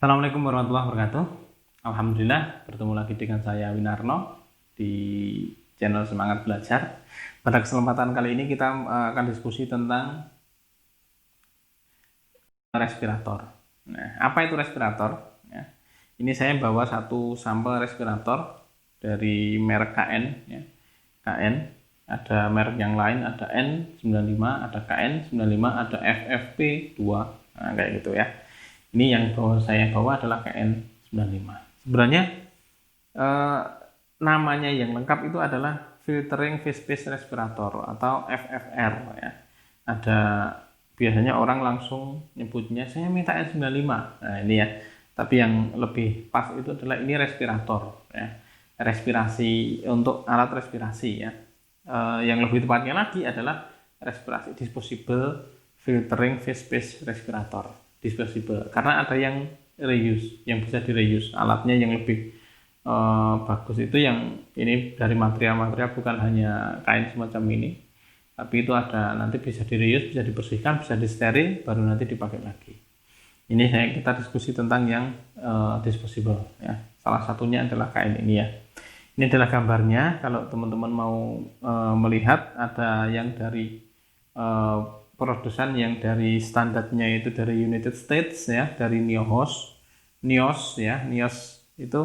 Assalamualaikum warahmatullahi wabarakatuh. Alhamdulillah bertemu lagi dengan saya Winarno di channel Semangat Belajar. Pada kesempatan kali ini kita akan diskusi tentang respirator. Nah, apa itu respirator? Ya, ini saya bawa satu sampel respirator dari merek KN. Ya. KN, ada merek yang lain, ada N95, ada KN95, ada FFP2, nah, kayak gitu ya. Ini yang saya bawa adalah KN95. Sebenarnya namanya yang lengkap itu adalah filtering phase-phase respirator atau FFR ya. Ada biasanya orang langsung nyebutnya saya minta N95. Nah, ini ya. Tapi yang lebih pas itu adalah ini respirator ya. Respirasi untuk alat respirasi ya. Yang lebih tepatnya lagi adalah respirasi disposable filtering phase-phase respirator. Disposable karena ada yang reuse, yang bisa direuse alatnya yang lebih bagus itu yang ini dari material-material bukan hanya kain semacam ini, tapi itu ada nanti bisa direuse, bisa dibersihkan, bisa disteril, baru nanti dipakai lagi. Ini kita diskusi tentang yang disposable ya. Salah satunya adalah kain ini ya. Ini adalah gambarnya. Kalau teman-teman mau melihat ada yang dari produsen yang dari standarnya itu dari United States ya, dari NIOSH ya, NIOSH itu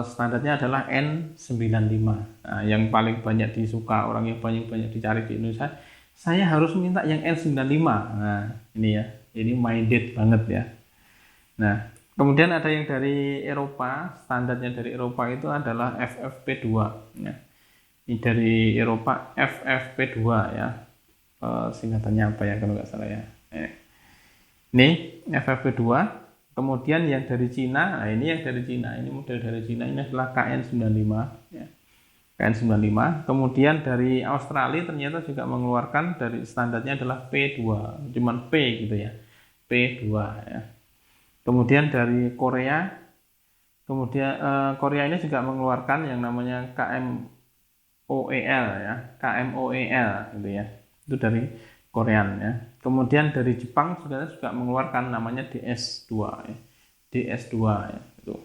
standarnya adalah N95. Nah, yang paling banyak disuka orang yang banyak dicari di Indonesia, saya harus minta yang N95. Nah, ini ya, ini minded banget ya. Nah, kemudian ada yang dari Eropa, standarnya dari Eropa itu adalah FFP2 ya. Ini dari Eropa FFP2 ya. Singkatannya apa ya kalau nggak salah ya. Ini FFP2. Kemudian yang dari Cina, nah ini yang dari Cina, ini model dari Cina, ini adalah KN95 ya. KN95. Kemudian dari Australia ternyata juga mengeluarkan dari standarnya adalah P2, cuman P gitu ya, P2 ya. Kemudian dari Korea, Korea ini juga mengeluarkan yang namanya KMOEL ya, KMOEL gitu ya. Itu dari Korean ya. Kemudian dari Jepang juga mengeluarkan namanya DS2 ya. DS2 ya itu.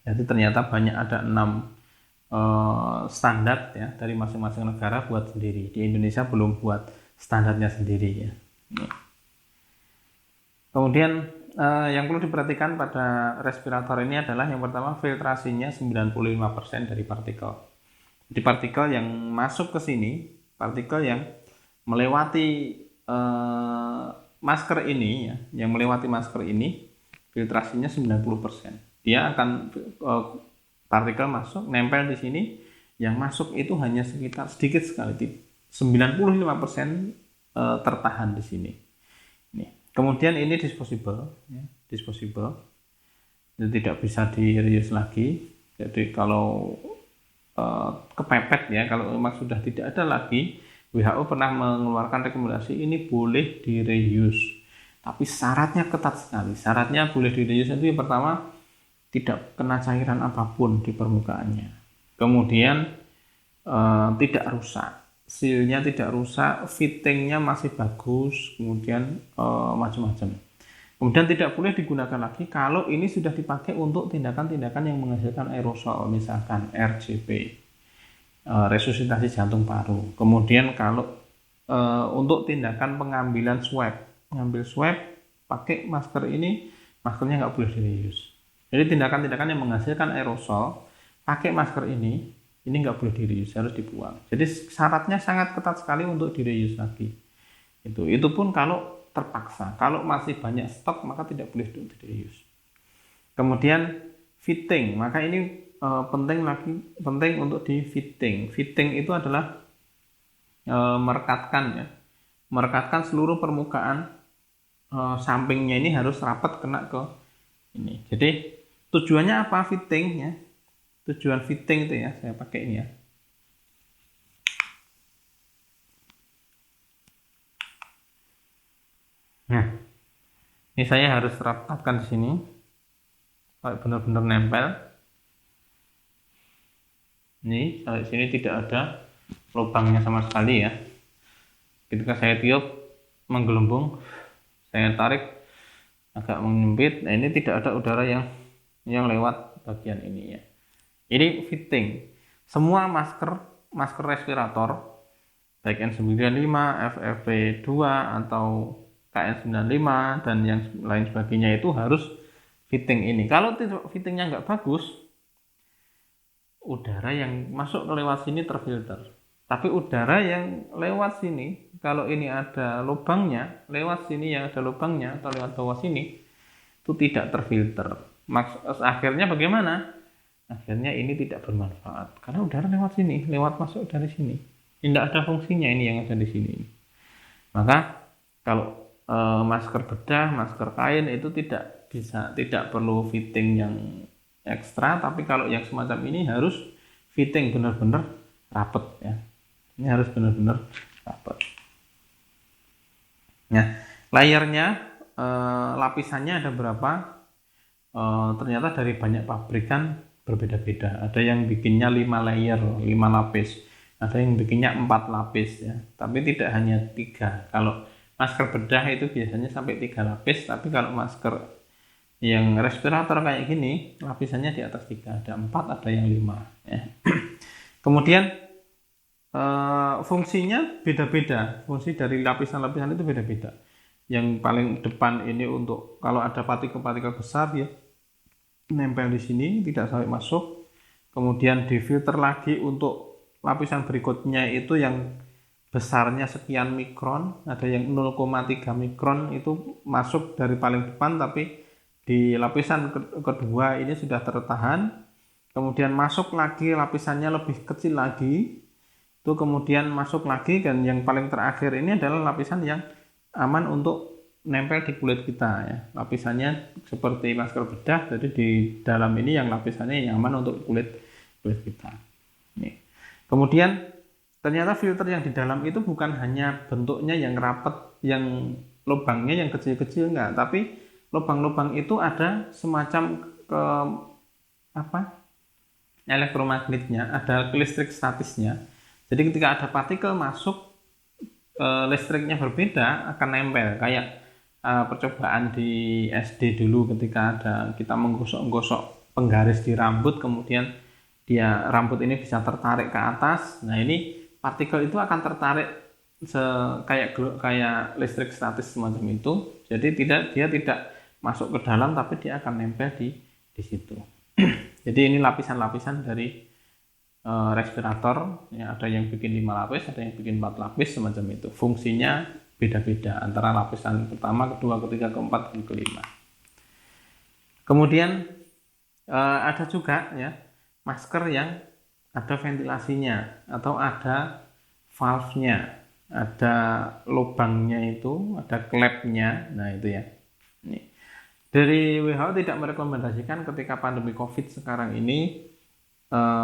Jadi ternyata banyak ada 6 standar ya dari masing-masing negara buat sendiri. Di Indonesia belum buat standarnya sendiri ya. Kemudian yang perlu diperhatikan pada respirator ini adalah yang pertama filtrasinya 95% dari partikel. Jadi partikel yang masuk ke sini, partikel yang melewati masker ini ya, yang melewati masker ini filtrasinya 90%. Dia akan partikel masuk nempel di sini, yang masuk itu hanya sekitar sedikit sekali, 95% tertahan di sini. Ini. Kemudian ini disposable ya, disposable. Itu tidak bisa di-reuse lagi. Jadi kalau kepepet ya, kalau memang sudah tidak ada lagi, WHO pernah mengeluarkan rekomendasi ini boleh di-reuse, tapi syaratnya ketat sekali. Syaratnya boleh di-reuse itu yang pertama tidak kena cairan apapun di permukaannya, kemudian tidak rusak, sealnya tidak rusak, fittingnya masih bagus, kemudian macam-macam. Kemudian tidak boleh digunakan lagi kalau ini sudah dipakai untuk tindakan-tindakan yang menghasilkan aerosol, misalkan RJP, resusitasi jantung paru. Kemudian kalau untuk tindakan pengambilan swab, ngambil swab pakai masker ini, maskernya nggak boleh di-reuse. Jadi tindakan-tindakan yang menghasilkan aerosol pakai masker ini nggak boleh di-reuse, harus dibuang. Jadi syaratnya sangat ketat sekali untuk di-reuse lagi. Itu pun kalau terpaksa. Kalau masih banyak stok maka tidak boleh di-reuse. Kemudian fitting, maka ini penting untuk di fitting. Fitting itu adalah merekatkan ya, merekatkan seluruh permukaan sampingnya ini harus rapat kena ke ini. Jadi tujuannya apa fittingnya? Tujuan fitting itu ya, saya pakai ini ya. Nah, ini saya harus rapatkan di sini, benar-benar nempel. Ini di sini tidak ada lubangnya sama sekali ya. Ketika saya tiup menggelembung, saya tarik, agak menyempit. Nah, ini tidak ada udara yang lewat bagian ini ya. Ini fitting. Semua masker respirator baik N95, FFP2 atau KN95 dan yang lain sebagainya itu harus fitting ini. Kalau fittingnya nggak bagus, udara yang masuk lewat sini terfilter. Tapi udara yang lewat sini, kalau ini ada lubangnya, lewat sini yang ada lubangnya atau lewat bawah sini, itu tidak terfilter. Akhirnya bagaimana? Akhirnya ini tidak bermanfaat karena udara lewat sini, lewat masuk dari sini. Tidak ada fungsinya ini yang ada di sini. Maka kalau masker bedah, masker kain itu tidak perlu fitting yang ekstra, tapi kalau yang semacam ini harus fitting benar-benar rapet ya. Ini harus benar-benar rapet. Nah, layernya lapisannya ada berapa? Ternyata dari banyak pabrikan berbeda-beda. Ada yang bikinnya 5 layer, 5 lapis. Ada yang bikinnya 4 lapis ya. Tapi tidak hanya 3. Kalau masker bedah itu biasanya sampai 3 lapis, tapi kalau masker yang respirator kayak gini, lapisannya di atas 3. Ada 4, ada yang 5 ya. Kemudian fungsinya beda-beda. Fungsi dari lapisan-lapisan itu beda-beda. Yang paling depan ini untuk kalau ada partikel-partikel besar ya nempel di sini tidak sampai masuk. Kemudian difilter lagi untuk lapisan berikutnya itu yang besarnya sekian mikron, ada yang 0,3 mikron itu masuk dari paling depan, tapi di lapisan kedua ini sudah tertahan. Kemudian masuk lagi lapisannya lebih kecil lagi. Itu kemudian masuk lagi, dan yang paling terakhir ini adalah lapisan yang aman untuk nempel di kulit kita ya. Lapisannya seperti masker bedah, jadi di dalam ini yang lapisannya yang aman untuk kulit kita. Ini. Kemudian ternyata filter yang di dalam itu bukan hanya bentuknya yang rapet, yang lubangnya yang kecil-kecil enggak, tapi lubang-lubang itu ada semacam elektromagnetnya, ada listrik statisnya. Jadi ketika ada partikel masuk, listriknya berbeda akan nempel. Kayak percobaan di SD dulu ketika kita menggosok-gosok penggaris di rambut, kemudian rambut ini bisa tertarik ke atas. Nah ini partikel itu akan tertarik kayak listrik statis semacam itu. Jadi dia tidak masuk ke dalam, tapi dia akan nempel di situ. Jadi ini lapisan-lapisan dari respirator ya, ada yang bikin 5 lapis, ada yang bikin 4 lapis semacam itu. Fungsinya beda-beda antara lapisan pertama, kedua, ketiga, keempat, dan kelima. Kemudian ada juga ya masker yang ada ventilasinya atau ada valve-nya, ada lubangnya itu, ada klepnya. Nah itu ya. Ini. Dari WHO tidak merekomendasikan ketika pandemi COVID sekarang ini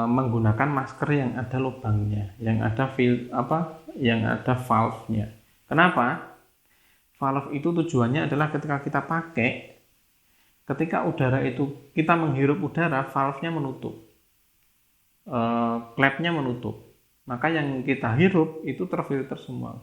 menggunakan masker yang ada lubangnya, yang ada valve-nya. Kenapa? Valve itu tujuannya adalah ketika kita pakai, ketika udara itu kita menghirup udara, valve-nya menutup, klepnya menutup, maka yang kita hirup itu terfilter semua.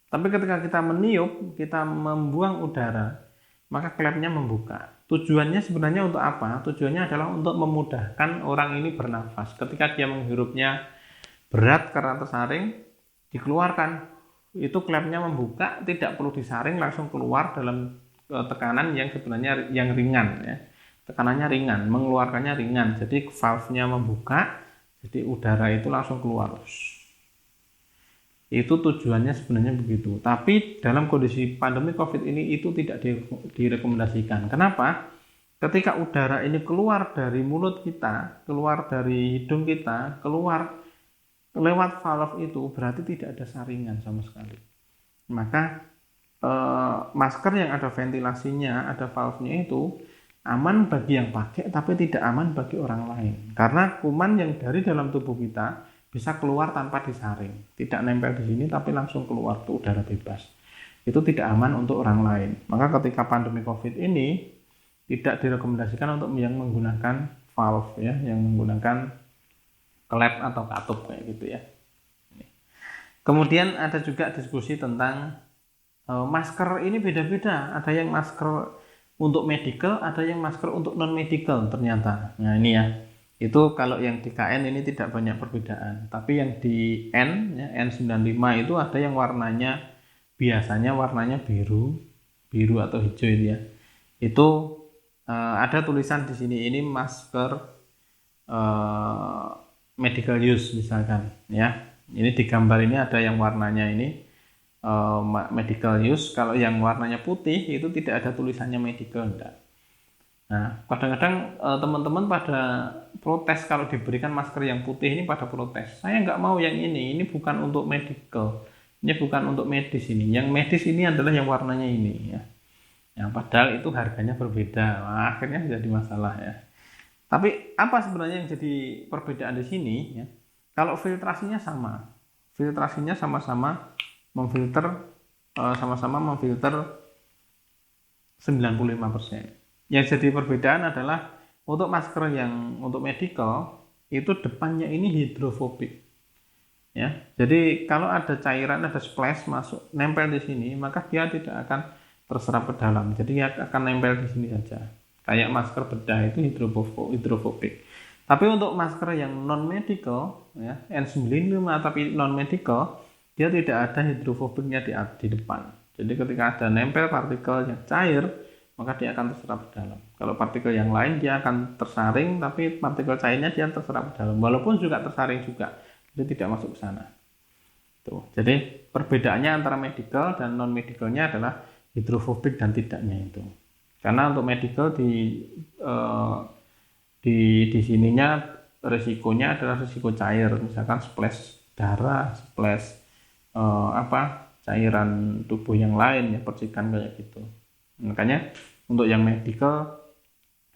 Tapi ketika kita meniup, kita membuang udara, maka klepnya membuka. Tujuannya sebenarnya untuk apa? Tujuannya adalah untuk memudahkan orang ini bernafas. Ketika dia menghirupnya berat karena tersaring, dikeluarkan. Itu klepnya membuka, tidak perlu disaring, langsung keluar dalam tekanan yang sebenarnya yang ringan ya. Tekanannya ringan, mengeluarkannya ringan. Jadi valve-nya membuka, jadi udara itu langsung keluar. Itu tujuannya sebenarnya begitu. Tapi dalam kondisi pandemi COVID ini itu tidak direkomendasikan. Kenapa? Ketika udara ini keluar dari mulut kita, keluar dari hidung kita, keluar lewat valve itu, berarti tidak ada saringan sama sekali. Maka masker yang ada ventilasinya, ada valve-nya itu aman bagi yang pakai, tapi tidak aman bagi orang lain. Karena kuman yang dari dalam tubuh kita bisa keluar tanpa disaring, tidak nempel di sini tapi langsung keluar ke udara bebas. Itu tidak aman untuk orang lain. Maka ketika pandemi COVID ini tidak direkomendasikan untuk yang menggunakan valve ya, yang menggunakan klep atau katup kayak gitu ya. Kemudian ada juga diskusi tentang masker ini beda-beda. Ada yang masker untuk medical, ada yang masker untuk non medical ternyata. Nah ini ya, itu kalau yang di KN ini tidak banyak perbedaan, tapi yang di N ya, N95 itu ada yang warnanya biasanya warnanya biru atau hijau itu ya. Itu ada tulisan di sini, ini masker medical use misalkan ya. Ini di gambar ini ada yang warnanya ini medical use. Kalau yang warnanya putih itu tidak ada tulisannya medical, enggak. Nah, kadang-kadang teman-teman pada protes kalau diberikan masker yang putih, ini pada protes. Saya nggak mau yang ini bukan untuk medical, ini bukan untuk medis ini. Yang medis ini adalah yang warnanya ini ya. Yang padahal itu harganya berbeda. Nah, akhirnya jadi masalah ya. Tapi apa sebenarnya yang jadi perbedaan di sini ya? Kalau filtrasinya sama, filtrasinya sama-sama memfilter, sama-sama memfilter 95%. Yang jadi perbedaan adalah untuk masker yang untuk medical itu depannya ini hidrofobik. Ya, jadi kalau ada cairan, ada splash masuk nempel di sini, maka dia tidak akan terserap ke dalam. Jadi dia akan nempel di sini saja. Kayak masker bedah itu hidrofobik. Tapi untuk masker yang non medical ya, N95 tapi non medical, dia tidak ada hidrofobiknya di depan. Jadi ketika ada nempel partikel yang cair, maka dia akan terserap ke dalam. Kalau partikel yang lain dia akan tersaring, tapi partikel cairnya dia terserap ke dalam. Walaupun juga tersaring juga, dia tidak masuk ke sana. Tuh. Jadi perbedaannya antara medical dan non medicalnya adalah hidrofobik dan tidaknya itu. Karena untuk medical di sininya resikonya adalah risiko cair, misalkan splash darah, splash cairan tubuh yang lain ya, percikan kayak gitu. Makanya untuk yang medical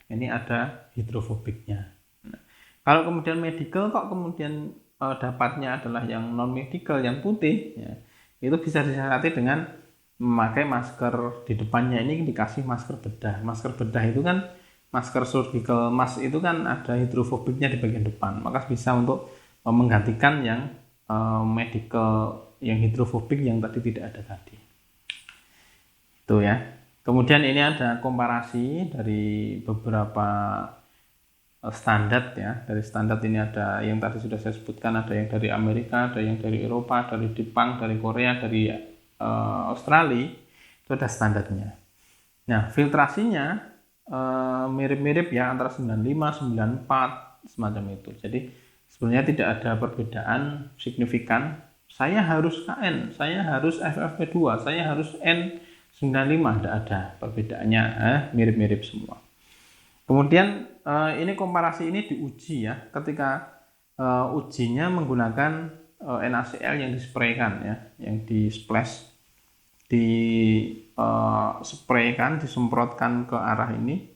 ini ada hidrofobiknya. Nah, kalau kemudian medical kok kemudian dapatnya adalah yang non medical yang putih ya, itu bisa disiasati dengan memakai masker di depannya ini dikasih masker bedah. Masker bedah itu kan masker surgical mask itu kan ada hidrofobiknya di bagian depan, maka bisa untuk menggantikan yang medical yang hidrofobik yang tadi tidak ada tadi. Itu ya. Kemudian ini ada komparasi dari beberapa standar ya. Dari standar ini ada yang tadi sudah saya sebutkan, ada yang dari Amerika, ada yang dari Eropa, dari Jepang, dari Korea, dari Australia. Itu ada standarnya. Nah, filtrasinya mirip-mirip ya antara 95, 94 semacam itu. Jadi sebenarnya tidak ada perbedaan signifikan. Saya harus KN, saya harus FFP2, saya harus N95, tidak ada perbedaannya, mirip-mirip semua. Kemudian ini komparasi ini diuji ya, ketika ujinya menggunakan NaCl yang dispraykan ya, yang di splash, spraykan, disemprotkan ke arah ini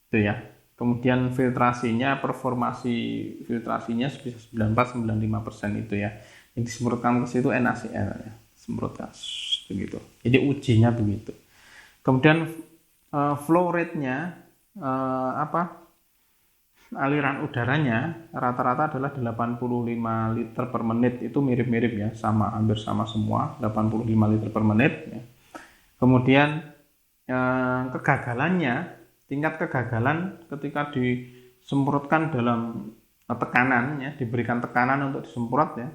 itu ya. Kemudian filtrasinya, performasi filtrasinya bisa 94-95% itu ya. Yang disemprotkan ke situ NaCl ya, semprotkan begitu. Jadi ujinya begitu. Kemudian flow rate-nya aliran udaranya rata-rata adalah 85 liter per menit. Itu mirip-mirip ya, sama, hampir sama semua, 85 liter per menit ya. Kemudian kegagalannya, tingkat kegagalan ketika disemprotkan dalam tekanan ya, diberikan tekanan untuk disemprot ya,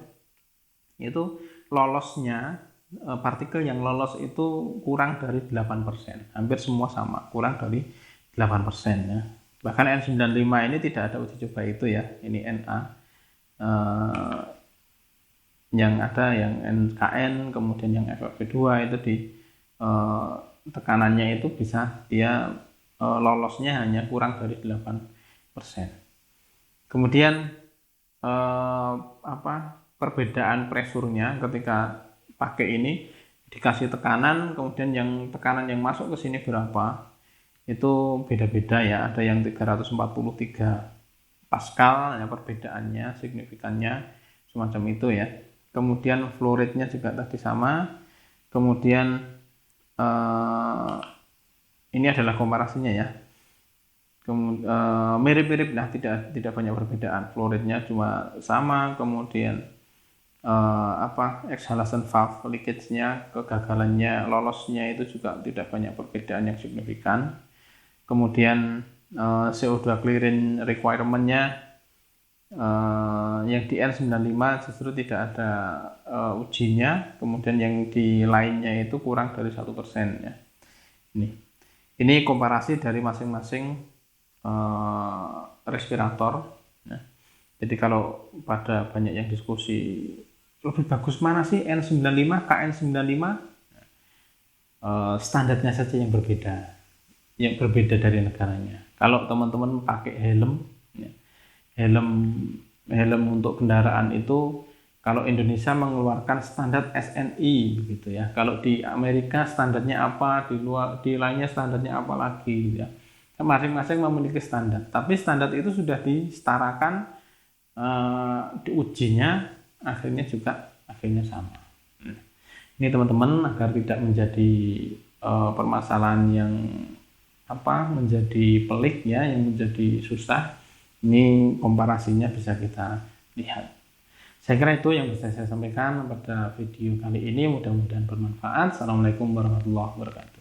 itu lolosnya partikel yang lolos itu kurang dari 8%. Hampir semua sama, kurang dari 8% ya. Bahkan N95 ini tidak ada uji coba itu ya. Ini Na. Yang ada yang NKN, kemudian yang FFP2 itu di tekanannya itu bisa dia lolosnya hanya kurang dari 8%. Kemudian perbedaan presurnya ketika pakai ini dikasih tekanan, kemudian yang tekanan yang masuk ke sini berapa, itu beda-beda ya. Ada yang 343 Pascal ya, perbedaannya signifikannya semacam itu ya. Kemudian flow rate-nya juga tadi sama. Kemudian ini adalah komparasinya ya. Mirip-mirip lah, tidak banyak perbedaan. Flow rate-nya cuma sama. Kemudian exhalation valve leakage-nya, kegagalannya, lolosnya itu juga tidak banyak perbedaan yang signifikan. kemudian CO2 clearance requirement-nya yang di N95 justru tidak ada ujinya, kemudian yang di lainnya itu kurang dari 1% ya. Ini komparasi dari masing-masing respirator. Ya. Jadi kalau pada banyak yang diskusi lebih bagus mana sih N95, KN95, standarnya saja yang berbeda dari negaranya. Kalau teman-teman pakai helm, ya, helm untuk kendaraan itu kalau Indonesia mengeluarkan standar SNI begitu ya. Kalau di Amerika standarnya apa, di lainnya standarnya apa lagi gitu ya. Masing-masing memiliki standar, tapi standar itu sudah disetarakan, diujinya akhirnya sama. Ini teman-teman agar tidak menjadi permasalahan yang menjadi pelik ya, yang menjadi susah. Ini komparasinya bisa kita lihat. Saya kira itu yang bisa saya sampaikan pada video kali ini, mudah-mudahan bermanfaat. Assalamualaikum warahmatullahi wabarakatuh.